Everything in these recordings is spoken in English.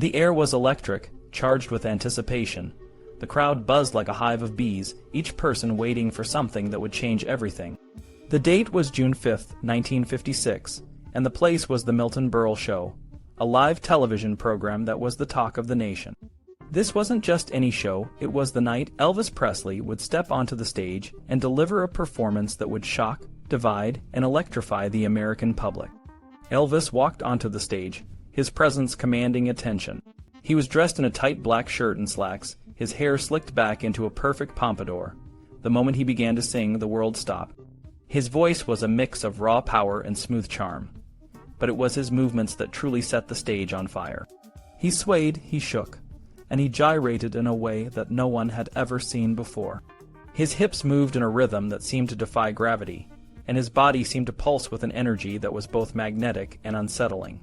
The air was electric, charged with anticipation. The crowd buzzed like a hive of bees, each person waiting for something that would change everything. The date was June 5, 1956, and the place was the Milton Berle Show, a live television program that was the talk of the nation. This wasn't just any show, it was the night Elvis Presley would step onto the stage and deliver a performance that would shock, divide, and electrify the American public. Elvis walked onto the stage, his presence commanding attention. He was dressed in a tight black shirt and slacks, his hair slicked back into a perfect pompadour. The moment he began to sing, the world stopped. His voice was a mix of raw power and smooth charm. But it was his movements that truly set the stage on fire. He swayed, he shook, and he gyrated in a way that no one had ever seen before. His hips moved in a rhythm that seemed to defy gravity, and his body seemed to pulse with an energy that was both magnetic and unsettling.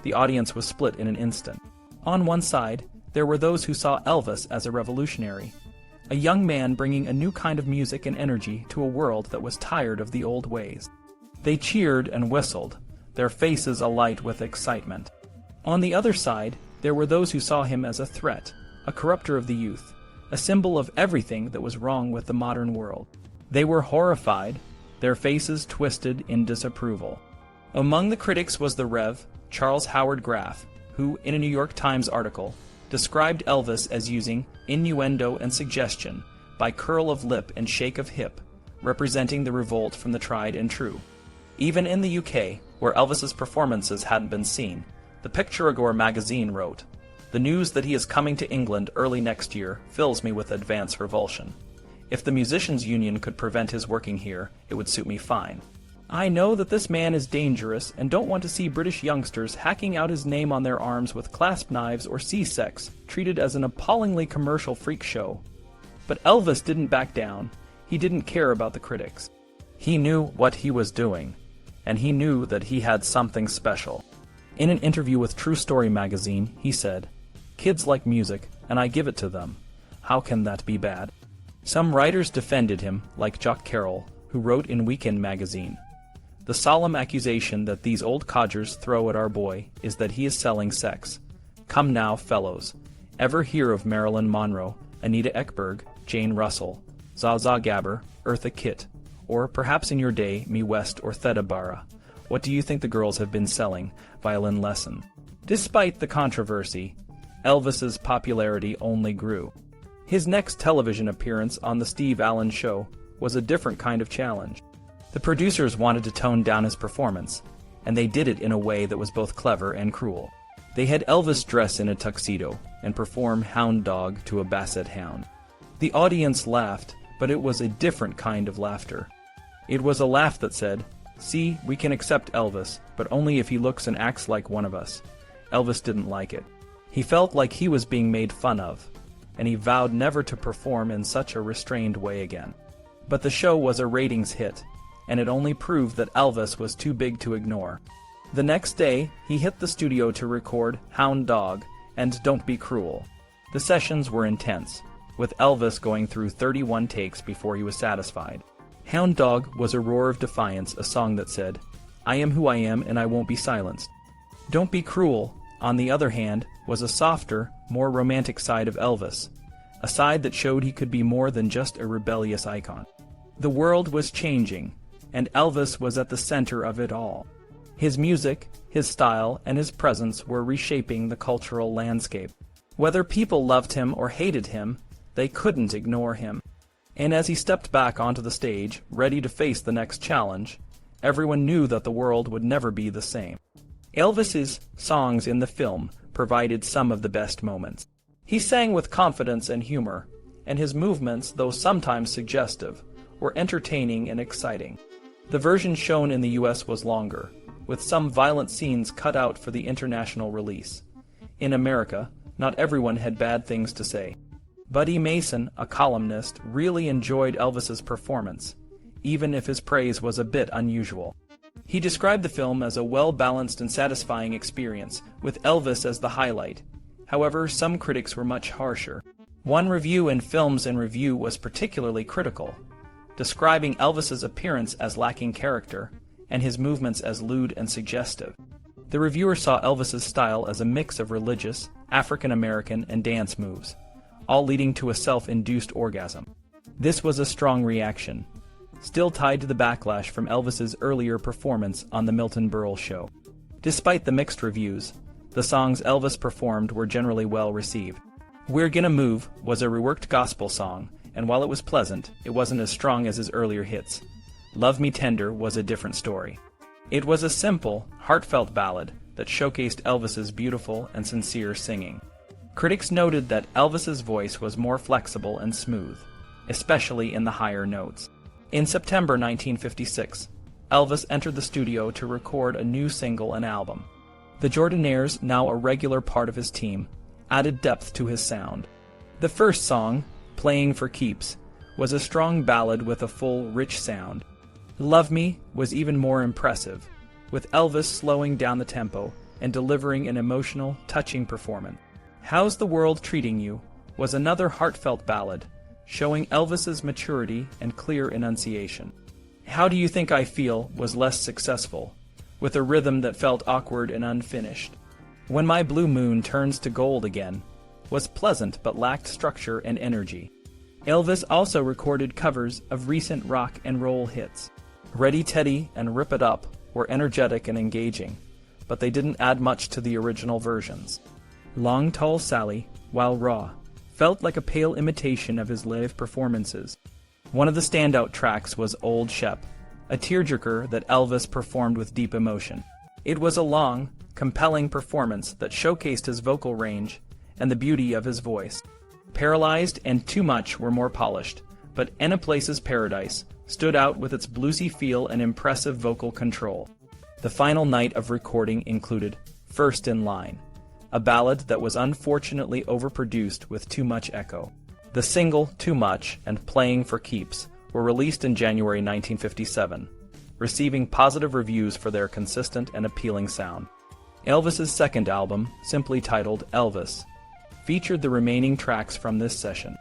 The audience was split in an instant. On one side, there were those who saw Elvis as a revolutionary, a young man bringing a new kind of music and energy to a world that was tired of the old ways. They cheered and whistled, their faces alight with excitement. On the other side, there were those who saw him as a threat, a corrupter of the youth, a symbol of everything that was wrong with the modern world. They were horrified, their faces twisted in disapproval. Among the critics was the Rev. Charles Howard Graff, who, in a New York Times article, described Elvis as using innuendo and suggestion by curl of lip and shake of hip, representing the revolt from the tried and true. Even in the UK, where Elvis's performances hadn't been seen, the Picture-a-Gore magazine wrote, "The news that he is coming to England early next year fills me with advance revulsion. If the Musicians' Union could prevent his working here, it would suit me fine. I know that this man is dangerous and don't want to see British youngsters hacking out his name on their arms with clasp knives or C-sex, treated as an appallingly commercial freak show." But Elvis didn't back down. He didn't care about the critics. He knew what he was doing, and he knew that he had something special. In an interview with True Story magazine, he said, "Kids like music, and I give it to them. How can that be bad?" Some writers defended him, like Jock Carroll, who wrote in Weekend magazine, "The solemn accusation that these old codgers throw at our boy is that he is selling sex. Come now, fellows. Ever hear of Marilyn Monroe, Anita Ekberg, Jane Russell, Zsa Zsa Gabor, Eartha Kitt, or perhaps in your day, Mae West or Theda Bara? What do you think the girls have been selling? Violin lesson." Despite the controversy, Elvis's popularity only grew. His next television appearance on The Steve Allen Show was a different kind of challenge. The producers wanted to tone down his performance, and they did it in a way that was both clever and cruel. They had Elvis dress in a tuxedo and perform hound dog to a basset hound. The audience laughed, but it was a different kind of laughter. It was a laugh that said, "See, we can accept Elvis, but only if he looks and acts like one of us." Elvis didn't like it. He felt like he was being made fun of, and he vowed never to perform in such a restrained way again. But the show was a ratings hit, and it only proved that Elvis was too big to ignore. The next day, he hit the studio to record Hound Dog and Don't Be Cruel. The sessions were intense, with Elvis going through 31 takes before he was satisfied. Hound Dog was a roar of defiance, a song that said, "I am who I am and I won't be silenced." Don't Be Cruel, on the other hand, was a softer, more romantic side of Elvis, a side that showed he could be more than just a rebellious icon. The world was changing, and Elvis was at the center of it all. His music, his style, and his presence were reshaping the cultural landscape. Whether people loved him or hated him, they couldn't ignore him. And as he stepped back onto the stage, ready to face the next challenge, everyone knew that the world would never be the same. Elvis's songs in the film provided some of the best moments. He sang with confidence and humor, and his movements, though sometimes suggestive, were entertaining and exciting. The version shown in the U.S. was longer, with some violent scenes cut out for the international release. In America, not everyone had bad things to say. Buddy Mason, a columnist, really enjoyed Elvis's performance, even if his praise was a bit unusual. He described the film as a well-balanced and satisfying experience, with Elvis as the highlight. However, some critics were much harsher. One review in Films and Review was particularly critical, describing Elvis's appearance as lacking character, and his movements as lewd and suggestive. The reviewer saw Elvis's style as a mix of religious, African American, and dance moves, all leading to a self-induced orgasm. This was a strong reaction, still tied to the backlash from Elvis's earlier performance on the Milton Berle Show. Despite the mixed reviews, the songs Elvis performed were generally well received. We're Gonna Move was a reworked gospel song, and while it was pleasant, it wasn't as strong as his earlier hits. Love Me Tender was a different story. It was a simple, heartfelt ballad that showcased Elvis's beautiful and sincere singing. Critics noted that Elvis's voice was more flexible and smooth, especially in the higher notes. In September 1956, Elvis entered the studio to record a new single and album. The Jordanaires, now a regular part of his team, added depth to his sound. The first song, Playing for Keeps, was a strong ballad with a full, rich sound. Love Me was even more impressive, with Elvis slowing down the tempo and delivering an emotional, touching performance. How's the World Treating You was another heartfelt ballad, showing Elvis's maturity and clear enunciation. How Do You Think I Feel was less successful, with a rhythm that felt awkward and unfinished. When My Blue Moon Turns to Gold Again was pleasant but lacked structure and energy. Elvis also recorded covers of recent rock and roll hits. Ready Teddy and Rip It Up were energetic and engaging, but they didn't add much to the original versions. Long Tall Sally, while raw, felt like a pale imitation of his live performances. One of the standout tracks was Old Shep, a tearjerker that Elvis performed with deep emotion. It was a long, compelling performance that showcased his vocal range and the beauty of his voice. Paralyzed and Too Much were more polished, but Any Place's Paradise stood out with its bluesy feel and impressive vocal control. The final night of recording included First in Line, a ballad that was unfortunately overproduced with too much echo. The single Too Much and Playing for Keeps were released in January 1957, receiving positive reviews for their consistent and appealing sound. Elvis's second album, simply titled Elvis, featured the remaining tracks from this session.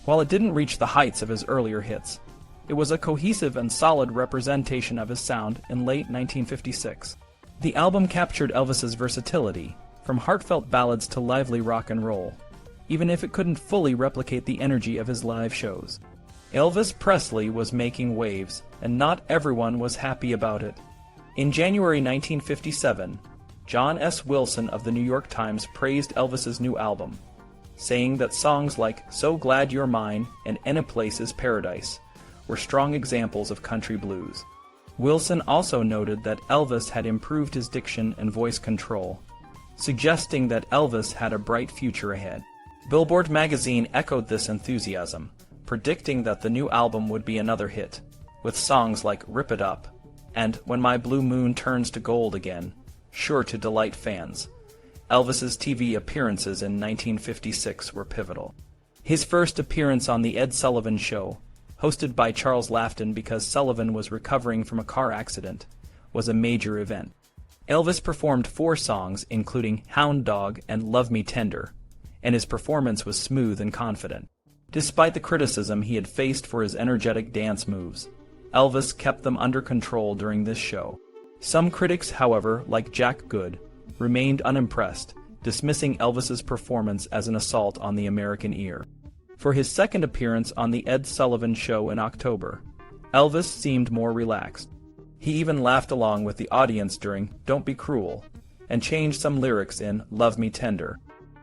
While it didn't reach the heights of his earlier hits, it was a cohesive and solid representation of his sound in late 1956. The album captured Elvis's versatility, from heartfelt ballads to lively rock and roll, even if it couldn't fully replicate the energy of his live shows. Elvis Presley was making waves, and not everyone was happy about it. In January 1957, John S. Wilson of the New York Times praised Elvis's new album, saying that songs like So Glad You're Mine and Any Place's Paradise were strong examples of country blues. Wilson also noted that Elvis had improved his diction and voice control, suggesting that Elvis had a bright future ahead. Billboard magazine echoed this enthusiasm, predicting that the new album would be another hit, with songs like Rip It Up and When My Blue Moon Turns to Gold Again sure to delight fans. Elvis's TV appearances in 1956 were pivotal. His first appearance on The Ed Sullivan Show, hosted by Charles Laughton because Sullivan was recovering from a car accident, was a major event. Elvis performed 4 songs, including Hound Dog and Love Me Tender, and his performance was smooth and confident. Despite the criticism he had faced for his energetic dance moves, Elvis kept them under control during this show. Some critics, however, like Jack Good, remained unimpressed, dismissing Elvis's performance as an assault on the American ear. For his second appearance on The Ed Sullivan Show in October, Elvis seemed more relaxed. He even laughed along with the audience during Don't Be Cruel, and changed some lyrics in Love Me Tender.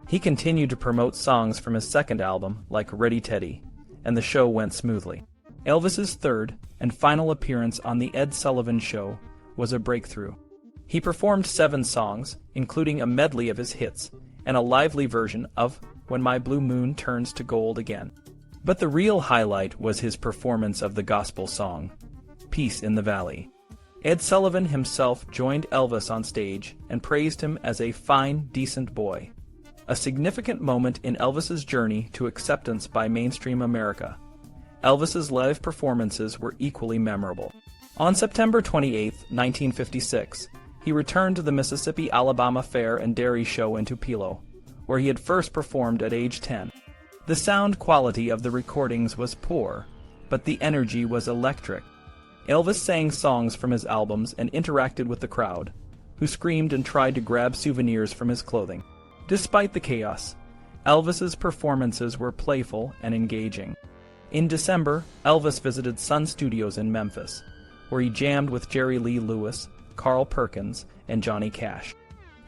He continued to promote songs from his second album, like Ready Teddy, and the show went smoothly. Elvis's third and final appearance on The Ed Sullivan Show was a breakthrough. He performed 7 songs, including a medley of his hits, and a lively version of When My Blue Moon Turns to Gold Again. But the real highlight was his performance of the gospel song, Peace in the Valley. Ed Sullivan himself joined Elvis on stage and praised him as a fine, decent boy, a significant moment in Elvis's journey to acceptance by mainstream America. Elvis's live performances were equally memorable. On September 28, 1956, he returned to the Mississippi-Alabama Fair and Dairy Show in Tupelo, where he had first performed at age 10. The sound quality of the recordings was poor, but the energy was electric. Elvis sang songs from his albums and interacted with the crowd, who screamed and tried to grab souvenirs from his clothing. Despite the chaos, Elvis's performances were playful and engaging. In December, Elvis visited Sun Studios in Memphis, where he jammed with Jerry Lee Lewis, Carl Perkins, and Johnny Cash.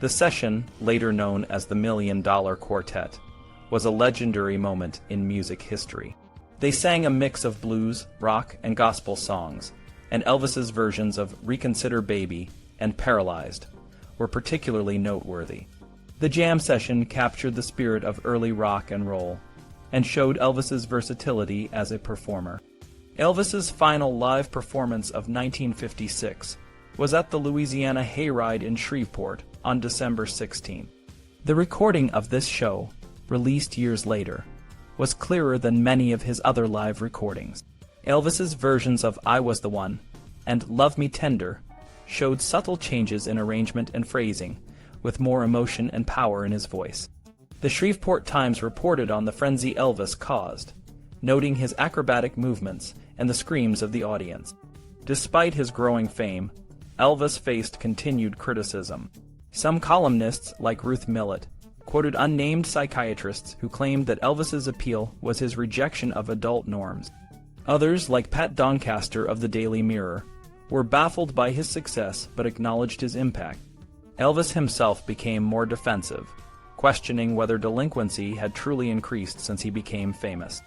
The session, later known as the $1 Million Quartet, was a legendary moment in music history. They sang a mix of blues, rock, and gospel songs, and Elvis's versions of Reconsider Baby and Paralyzed were particularly noteworthy. The jam session captured the spirit of early rock and roll and showed Elvis's versatility as a performer. Elvis's final live performance of 1956 was at the Louisiana Hayride in Shreveport on December 16. The recording of this show, released years later, was clearer than many of his other live recordings. Elvis's versions of I Was the One and Love Me Tender showed subtle changes in arrangement and phrasing, with more emotion and power in his voice. The Shreveport Times reported on the frenzy Elvis caused, noting his acrobatic movements and the screams of the audience. Despite his growing fame, Elvis faced continued criticism. Some columnists, like Ruth Millett, quoted unnamed psychiatrists who claimed that Elvis's appeal was his rejection of adult norms. Others, like Pat Doncaster of the Daily Mirror, were baffled by his success but acknowledged his impact. Elvis himself became more defensive, questioning whether delinquency had truly increased since he became famous.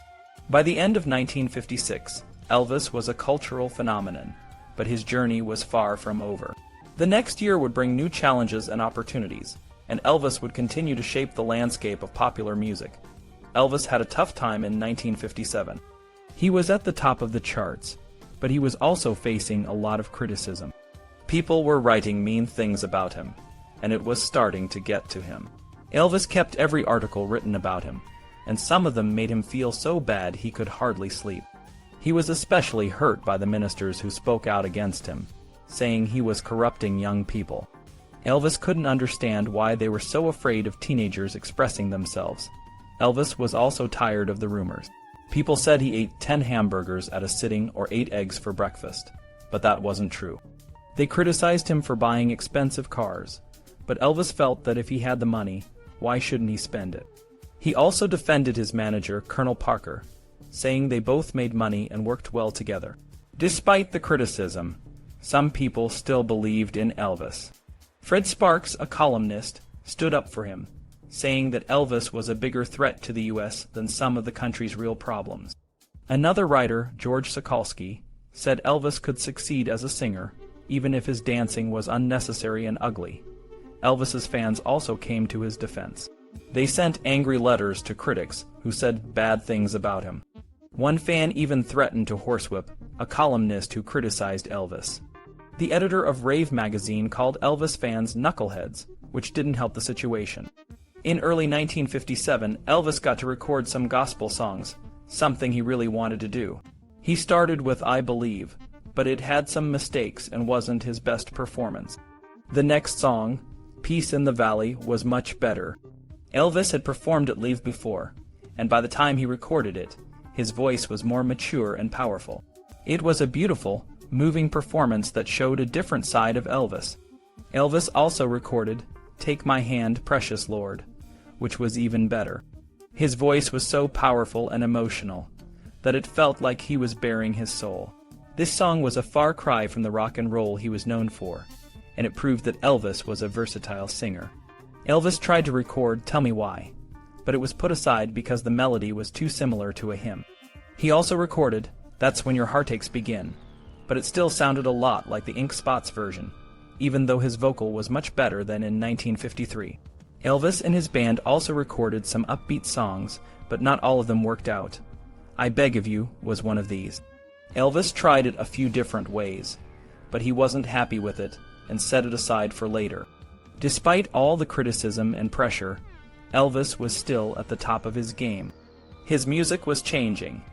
By the end of 1956, Elvis was a cultural phenomenon, but his journey was far from over. The next year would bring new challenges and opportunities, and Elvis would continue to shape the landscape of popular music. Elvis had a tough time in 1957. He was at the top of the charts, but he was also facing a lot of criticism. People were writing mean things about him, and it was starting to get to him. Elvis kept every article written about him, and some of them made him feel so bad he could hardly sleep. He was especially hurt by the ministers who spoke out against him, saying he was corrupting young people. Elvis couldn't understand why they were so afraid of teenagers expressing themselves. Elvis was also tired of the rumors. People said he ate 10 hamburgers at a sitting or 8 eggs for breakfast, but that wasn't true. They criticized him for buying expensive cars, but Elvis felt that if he had the money, why shouldn't he spend it? He also defended his manager, Colonel Parker, saying they both made money and worked well together. Despite the criticism, some people still believed in Elvis. Fred Sparks, a columnist, stood up for him, saying that Elvis was a bigger threat to the U.S. than some of the country's real problems. Another writer, George Sokolsky, said Elvis could succeed as a singer, even if his dancing was unnecessary and ugly. Elvis's fans also came to his defense. They sent angry letters to critics who said bad things about him. One fan even threatened to horsewhip a columnist who criticized Elvis. The editor of Rave magazine called Elvis fans knuckleheads, which didn't help the situation. In early 1957, Elvis got to record some gospel songs, something he really wanted to do. He started with I Believe, but it had some mistakes and wasn't his best performance. The next song, Peace in the Valley, was much better. Elvis had performed it live before, and by the time he recorded it, his voice was more mature and powerful. It was a beautiful, moving performance that showed a different side of Elvis. Elvis also recorded Take My Hand, Precious Lord, which was even better. His voice was so powerful and emotional that it felt like he was bearing his soul. This song was a far cry from the rock and roll he was known for, and it proved that Elvis was a versatile singer. Elvis tried to record Tell Me Why, but it was put aside because the melody was too similar to a hymn. He also recorded That's When Your Heartaches Begin, but it still sounded a lot like the Ink Spots version, even though his vocal was much better than in 1953. Elvis and his band also recorded some upbeat songs, but not all of them worked out. I Beg of You was one of these. Elvis tried it a few different ways, but he wasn't happy with it and set it aside for later. Despite all the criticism and pressure, Elvis was still at the top of his game. His music was changing,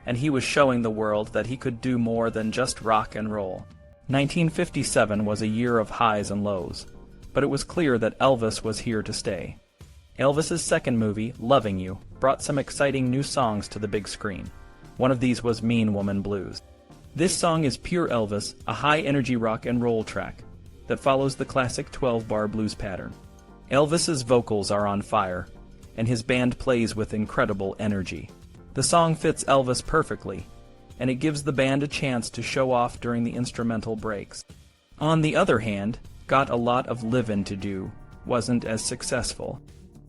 and he was showing the world that he could do more than just rock and roll. 1957 was a year of highs and lows, but it was clear that Elvis was here to stay. Elvis's second movie, Loving You, brought some exciting new songs to the big screen. One of these was Mean Woman Blues. This song is pure Elvis, a high-energy rock and roll track that follows the classic 12-bar blues pattern. Elvis's vocals are on fire, and his band plays with incredible energy. The song fits Elvis perfectly, and it gives the band a chance to show off during the instrumental breaks. On the other hand, Got a Lot of Livin' to Do wasn't as successful.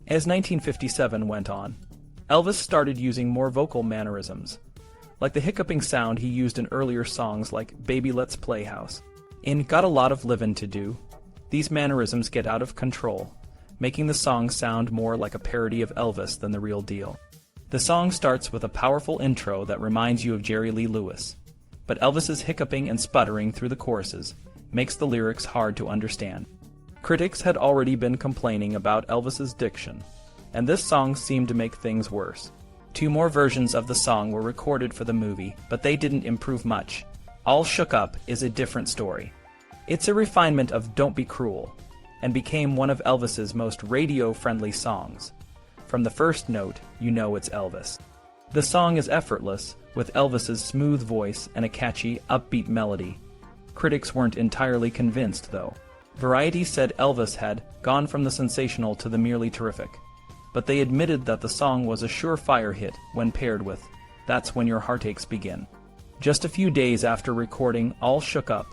As 1957 went on, Elvis started using more vocal mannerisms, like the hiccuping sound he used in earlier songs like Baby Let's Play House. In Got a Lot of Livin' to Do, these mannerisms get out of control, making the song sound more like a parody of Elvis than the real deal. The song starts with a powerful intro that reminds you of Jerry Lee Lewis, but Elvis's hiccuping and sputtering through the choruses makes the lyrics hard to understand. Critics had already been complaining about Elvis's diction, and this song seemed to make things worse. 2 more versions of the song were recorded for the movie, but they didn't improve much. All Shook Up is a different story. It's a refinement of Don't Be Cruel, and became one of Elvis's most radio-friendly songs. From the first note, you know it's Elvis. The song is effortless, with Elvis's smooth voice and a catchy, upbeat melody. Critics weren't entirely convinced, though. Variety said Elvis had gone from the sensational to the merely terrific, but they admitted that the song was a surefire hit when paired with That's When Your Heartaches Begin. Just a few days after recording All Shook Up,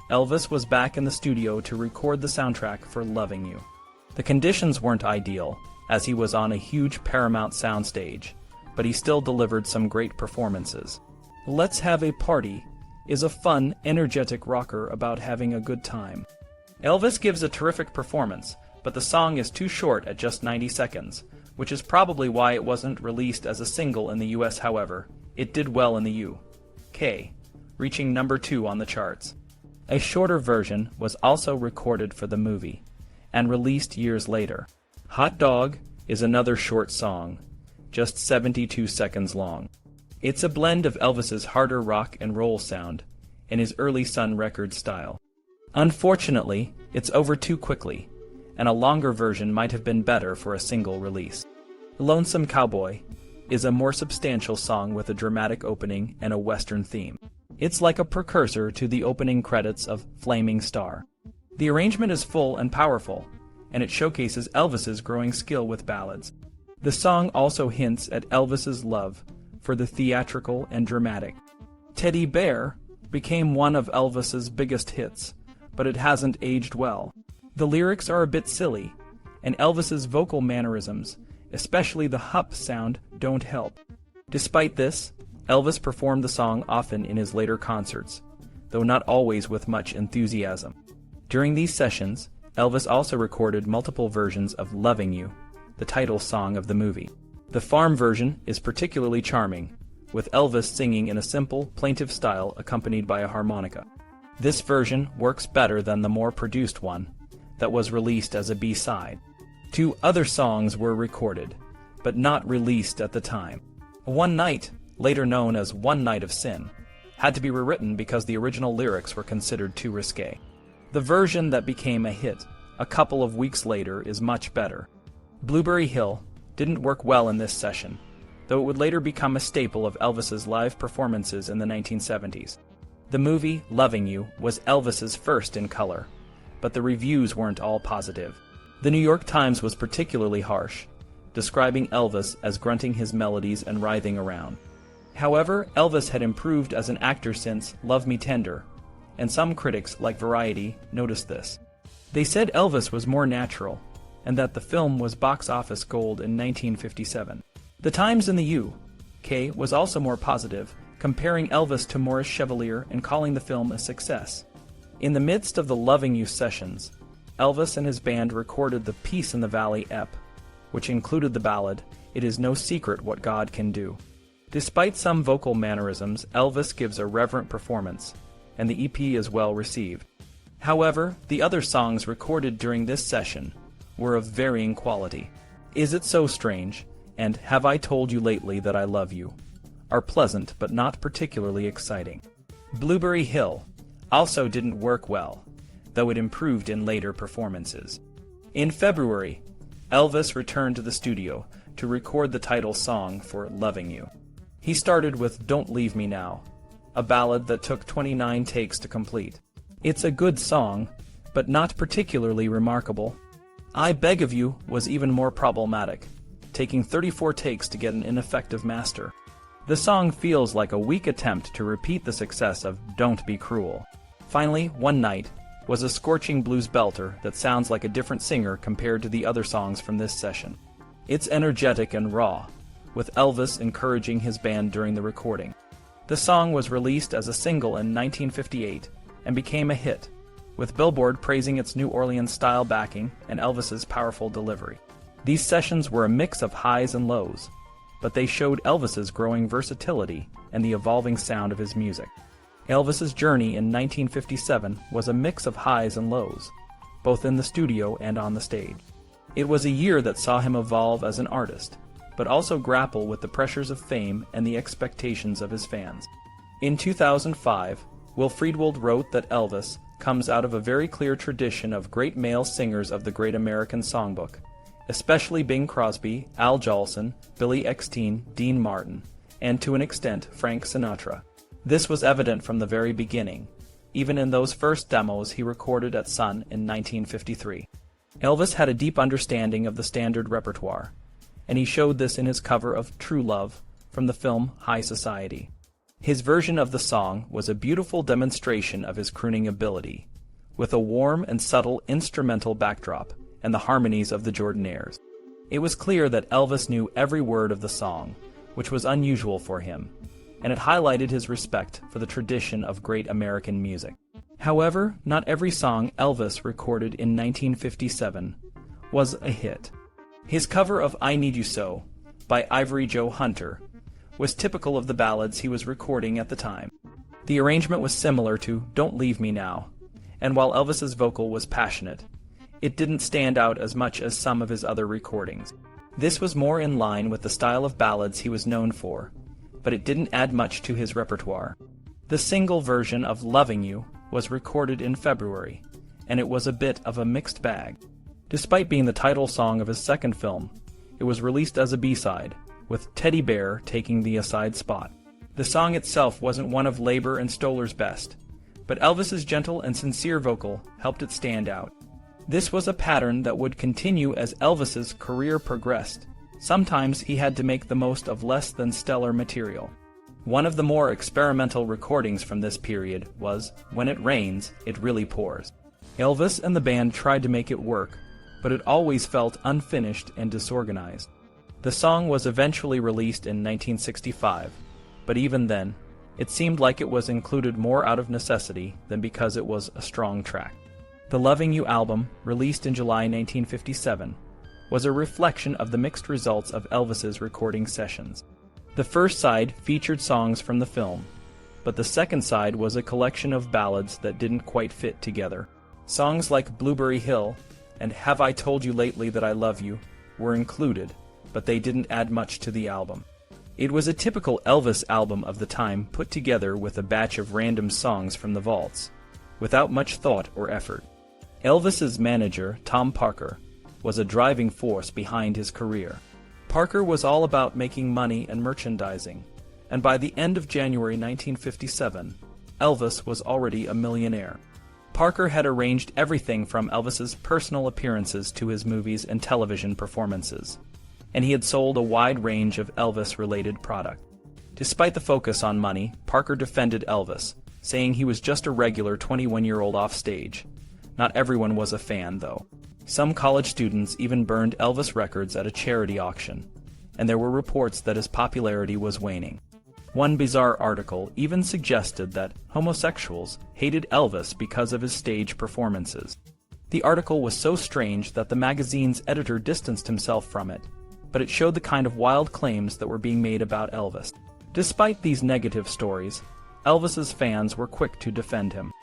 Elvis was back in the studio to record the soundtrack for Loving You. The conditions weren't ideal, as he was on a huge Paramount soundstage, but he still delivered some great performances. Let's Have a Party is a fun, energetic rocker about having a good time. Elvis gives a terrific performance, but the song is too short at just 90 seconds, which is probably why it wasn't released as a single in the US. However, it did well in the UK, reaching number 2 on the charts. A shorter version was also recorded for the movie, and released years later. Hot Dog is another short song, just 72 seconds long. It's a blend of Elvis's harder rock and roll sound and his early Sun Records style. Unfortunately, it's over too quickly, and a longer version might have been better for a single release. Lonesome Cowboy is a more substantial song with a dramatic opening and a Western theme. It's like a precursor to the opening credits of Flaming Star. The arrangement is full and powerful, and it showcases Elvis's growing skill with ballads. The song also hints at Elvis's love for the theatrical and dramatic. Teddy Bear became one of Elvis's biggest hits, but it hasn't aged well. The lyrics are a bit silly, and Elvis's vocal mannerisms, especially the hup sound, don't help. Despite this, Elvis performed the song often in his later concerts, though not always with much enthusiasm. During these sessions, Elvis also recorded multiple versions of Loving You, the title song of the movie. The farm version is particularly charming, with Elvis singing in a simple, plaintive style accompanied by a harmonica. This version works better than the more produced one that was released as a B-side. 2 other songs were recorded, but not released at the time. One Night, later known as One Night of Sin, had to be rewritten because the original lyrics were considered too risque. The version that became a hit a couple of weeks later is much better. Blueberry Hill didn't work well in this session, though it would later become a staple of Elvis's live performances in the 1970s. The movie Loving You was Elvis's first in color, but the reviews weren't all positive. The New York Times was particularly harsh, describing Elvis as grunting his melodies and writhing around. However, Elvis had improved as an actor since Love Me Tender, and some critics, like Variety, noticed this. They said Elvis was more natural, and that the film was box office gold in 1957. The Times in the UK was also more positive, comparing Elvis to Maurice Chevalier and calling the film a success. In the midst of the Loving You sessions, Elvis and his band recorded the Peace in the Valley EP, which included the ballad, It Is No Secret What God Can Do. Despite some vocal mannerisms, Elvis gives a reverent performance, and the EP is well received. However, the other songs recorded during this session were of varying quality. Is It So Strange and Have I Told You Lately That I Love You are pleasant but not particularly exciting. Blueberry Hill also didn't work well, though it improved in later performances. In February, Elvis returned to the studio to record the title song for Loving You. He started with Don't Leave Me Now, a ballad that took 29 takes to complete. It's a good song, but not particularly remarkable. I Beg of You was even more problematic, taking 34 takes to get an ineffective master. The song feels like a weak attempt to repeat the success of Don't Be Cruel. Finally, One Night was a scorching blues belter that sounds like a different singer compared to the other songs from this session. It's energetic and raw, with Elvis encouraging his band during the recording. The song was released as a single in 1958 and became a hit, with Billboard praising its New Orleans-style backing and Elvis's powerful delivery. These sessions were a mix of highs and lows, but they showed Elvis's growing versatility and the evolving sound of his music. Elvis's journey in 1957 was a mix of highs and lows, both in the studio and on the stage. It was a year that saw him evolve as an artist, but also grapple with the pressures of fame and the expectations of his fans. In 2005, Will Friedwald wrote that Elvis comes out of a very clear tradition of great male singers of the Great American Songbook, especially Bing Crosby, Al Jolson, Billy Eckstine, Dean Martin, and to an extent Frank Sinatra. This was evident from the very beginning, even in those first demos he recorded at Sun in 1953. Elvis had a deep understanding of the standard repertoire, and he showed this in his cover of True Love from the film High Society. His version of the song was a beautiful demonstration of his crooning ability, with a warm and subtle instrumental backdrop and the harmonies of the Jordanaires. It was clear that Elvis knew every word of the song, which was unusual for him, and it highlighted his respect for the tradition of great American music. However, not every song Elvis recorded in 1957 was a hit. His cover of I Need You So by Ivory Joe Hunter was typical of the ballads he was recording at the time. The arrangement was similar to Don't Leave Me Now, and while Elvis's vocal was passionate, it didn't stand out as much as some of his other recordings. This was more in line with the style of ballads he was known for, but it didn't add much to his repertoire. The single version of Loving You was recorded in February, and it was a bit of a mixed bag. Despite being the title song of his second film, it was released as a B-side, with Teddy Bear taking the aside spot. The song itself wasn't one of Leiber and Stoller's best, but Elvis's gentle and sincere vocal helped it stand out. This was a pattern that would continue as Elvis's career progressed. Sometimes he had to make the most of less than stellar material. One of the more experimental recordings from this period was When It Rains, It Really Pours. Elvis and the band tried to make it work, but it always felt unfinished and disorganized. The song was eventually released in 1965, but even then, it seemed like it was included more out of necessity than because it was a strong track. The Loving You album, released in July 1957, was a reflection of the mixed results of Elvis's recording sessions. The first side featured songs from the film, but the second side was a collection of ballads that didn't quite fit together. Songs like Blueberry Hill and Have I Told You Lately That I Love You were included, but they didn't add much to the album. It was a typical Elvis album of the time put together with a batch of random songs from the vaults, without much thought or effort. Elvis's manager, Tom Parker, was a driving force behind his career. Parker was all about making money and merchandising, and by the end of January 1957, Elvis was already a millionaire. Parker had arranged everything from Elvis's personal appearances to his movies and television performances, and he had sold a wide range of Elvis-related product. Despite the focus on money, Parker defended Elvis, saying he was just a regular 21-year-old off stage. Not everyone was a fan, though. Some college students even burned Elvis records at a charity auction, and there were reports that his popularity was waning. One bizarre article even suggested that homosexuals hated Elvis because of his stage performances. The article was so strange that the magazine's editor distanced himself from it, but it showed the kind of wild claims that were being made about Elvis. Despite these negative stories, Elvis's fans were quick to defend him.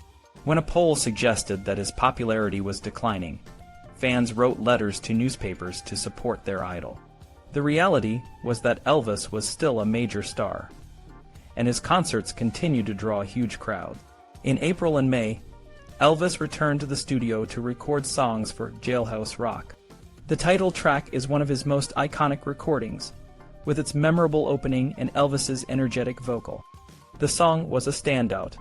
When a poll suggested that his popularity was declining, fans wrote letters to newspapers to support their idol. The reality was that Elvis was still a major star, and his concerts continued to draw huge crowds. In April and May, Elvis returned to the studio to record songs for Jailhouse Rock. The title track is one of his most iconic recordings, with its memorable opening and Elvis's energetic vocal. The song was a standout,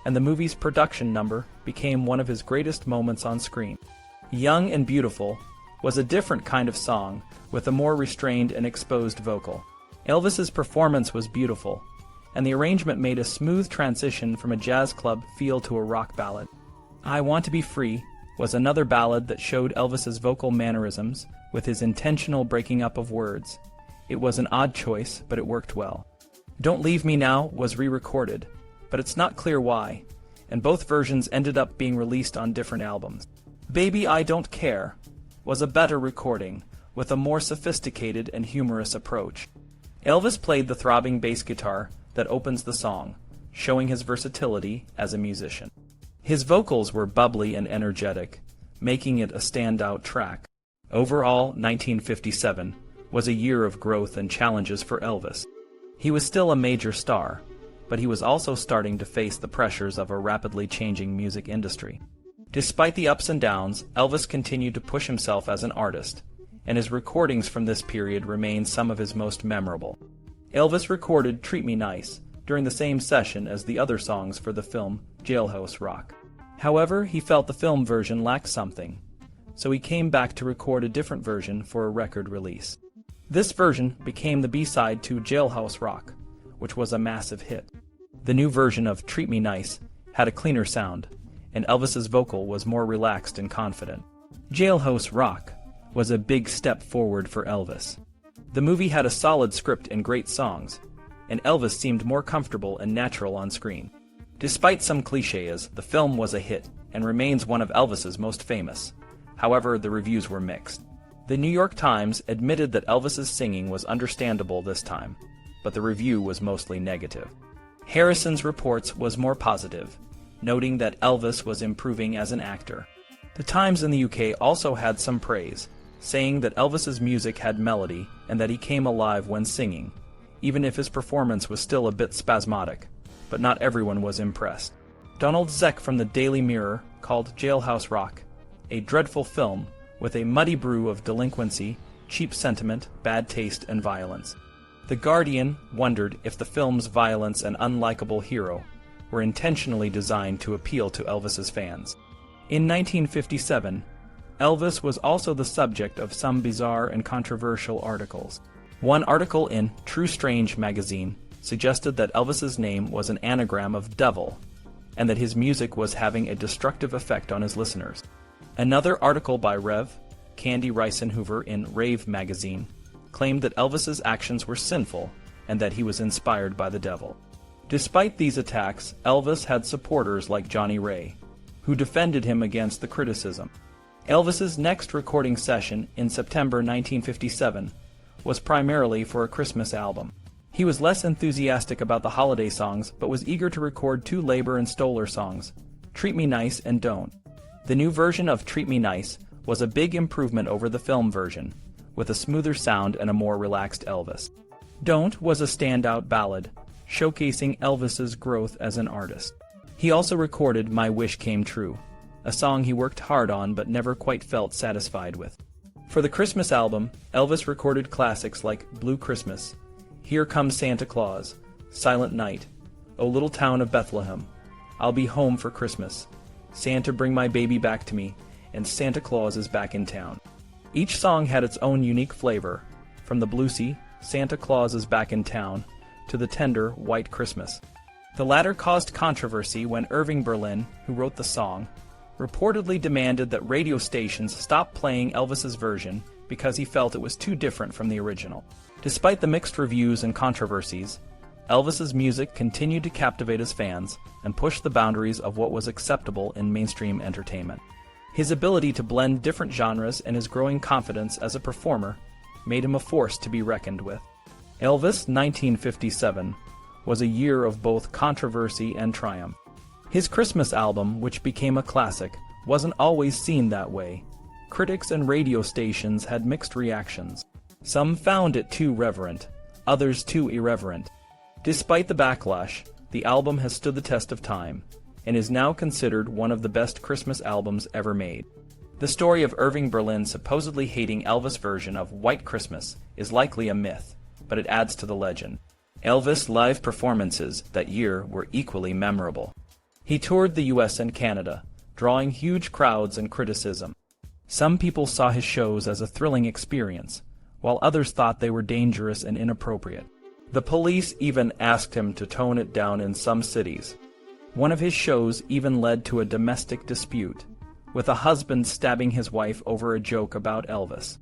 and the movie's production number became one of his greatest moments on screen. Young and beautiful, was a different kind of song, with a more restrained and exposed vocal. Elvis's performance was beautiful, and the arrangement made a smooth transition from a jazz club feel to a rock ballad. I Want to Be Free was another ballad that showed Elvis's vocal mannerisms with his intentional breaking up of words. It was an odd choice, but it worked well. Don't Leave Me Now was re-recorded, but it's not clear why, and both versions ended up being released on different albums. Baby I Don't Care was a better recording, with a more sophisticated and humorous approach. Elvis played the throbbing bass guitar that opens the song, showing his versatility as a musician. His vocals were bubbly and energetic, making it a standout track. Overall, 1957 was a year of growth and challenges for Elvis. He was still a major star, but he was also starting to face the pressures of a rapidly changing music industry. Despite the ups and downs, Elvis continued to push himself as an artist, and his recordings from this period remain some of his most memorable. Elvis recorded Treat Me Nice during the same session as the other songs for the film Jailhouse Rock. However, he felt the film version lacked something, so he came back to record a different version for a record release. This version became the B-side to Jailhouse Rock, which was a massive hit. The new version of Treat Me Nice had a cleaner sound, and Elvis's vocal was more relaxed and confident. Jailhouse Rock was a big step forward for Elvis. The movie had a solid script and great songs, and Elvis seemed more comfortable and natural on screen. Despite some clichés, the film was a hit and remains one of Elvis's most famous. However, the reviews were mixed. The New York Times admitted that Elvis's singing was understandable this time, but the review was mostly negative. Harrison's reports was more positive, noting that Elvis was improving as an actor. The Times in the UK also had some praise, saying that Elvis's music had melody and that he came alive when singing, even if his performance was still a bit spasmodic, but not everyone was impressed. Donald Zeck from the Daily Mirror called Jailhouse Rock a dreadful film with a muddy brew of delinquency, cheap sentiment, bad taste, and violence. The Guardian wondered if the film's violence and unlikable hero were intentionally designed to appeal to Elvis's fans. In 1957, Elvis was also the subject of some bizarre and controversial articles. One article in True Strange magazine suggested that Elvis's name was an anagram of devil, and that his music was having a destructive effect on his listeners. Another article by Rev. Candy Risenhoover in Rave magazine claimed that Elvis's actions were sinful and that he was inspired by the devil. Despite these attacks, Elvis had supporters like Johnny Ray, who defended him against the criticism. Elvis's next recording session in September 1957 was primarily for a Christmas album. He was less enthusiastic about the holiday songs, but was eager to record two Labor and Stoller songs, Treat Me Nice and Don't. The new version of Treat Me Nice was a big improvement over the film version, with a smoother sound and a more relaxed Elvis. Don't was a standout ballad, showcasing Elvis's growth as an artist. He also recorded My Wish Came True, a song he worked hard on but never quite felt satisfied with. For the Christmas album, Elvis recorded classics like Blue Christmas, Here Comes Santa Claus, Silent Night, O Little Town of Bethlehem, I'll Be Home for Christmas, Santa Bring My Baby Back to Me, and Santa Claus is Back in Town. Each song had its own unique flavor, from the bluesy Santa Claus is Back in Town to the tender White Christmas. The latter caused controversy when Irving Berlin, who wrote the song, reportedly demanded that radio stations stop playing Elvis's version because he felt it was too different from the original. Despite the mixed reviews and controversies, Elvis's music continued to captivate his fans and push the boundaries of what was acceptable in mainstream entertainment. His ability to blend different genres and his growing confidence as a performer made him a force to be reckoned with. Elvis 1957 was a year of both controversy and triumph. His Christmas album, which became a classic, wasn't always seen that way. Critics and radio stations had mixed reactions. Some found it too reverent, others too irreverent. Despite the backlash, the album has stood the test of time, and is now considered one of the best Christmas albums ever made. The story of Irving Berlin supposedly hating Elvis' version of White Christmas is likely a myth, but it adds to the legend. Elvis' live performances that year were equally memorable. He toured the US and Canada, drawing huge crowds and criticism. Some people saw his shows as a thrilling experience, while others thought they were dangerous and inappropriate. The police even asked him to tone it down in some cities. One of his shows even led to a domestic dispute, with a husband stabbing his wife over a joke about Elvis.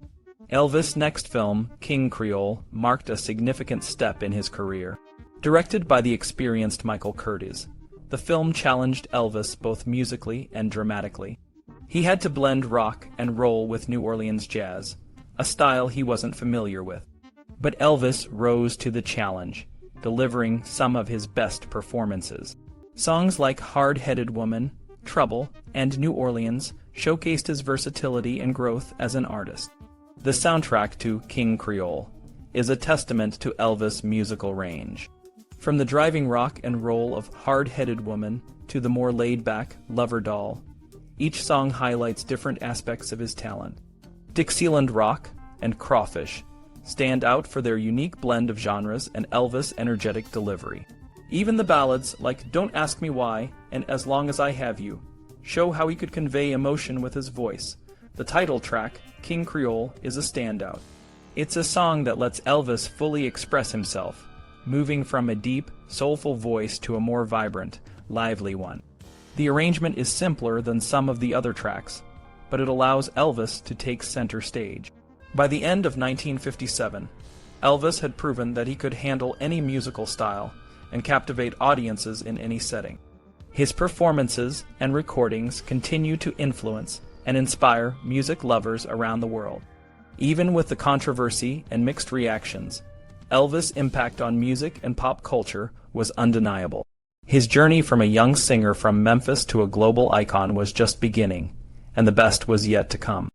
Elvis' next film, King Creole, marked a significant step in his career. Directed by the experienced Michael Curtiz, the film challenged Elvis both musically and dramatically. He had to blend rock and roll with New Orleans jazz, a style he wasn't familiar with. But Elvis rose to the challenge, delivering some of his best performances. Songs like Hard-Headed Woman, Trouble, and New Orleans showcased his versatility and growth as an artist. The soundtrack to King Creole is a testament to Elvis' musical range. From the driving rock and roll of Hard-Headed Woman to the more laid-back Lover Doll, each song highlights different aspects of his talent. Dixieland Rock and Crawfish stand out for their unique blend of genres and Elvis' energetic delivery. Even the ballads like Don't Ask Me Why and As Long As I Have You show how he could convey emotion with his voice. The title track, King Creole, is a standout. It's a song that lets Elvis fully express himself, moving from a deep, soulful voice to a more vibrant, lively one. The arrangement is simpler than some of the other tracks, but it allows Elvis to take center stage. By the end of 1957, Elvis had proven that he could handle any musical style and captivate audiences in any setting. His performances and recordings continue to influence and inspire music lovers around the world. Even with the controversy and mixed reactions, Elvis' impact on music and pop culture was undeniable. His journey from a young singer from Memphis to a global icon was just beginning, and the best was yet to come.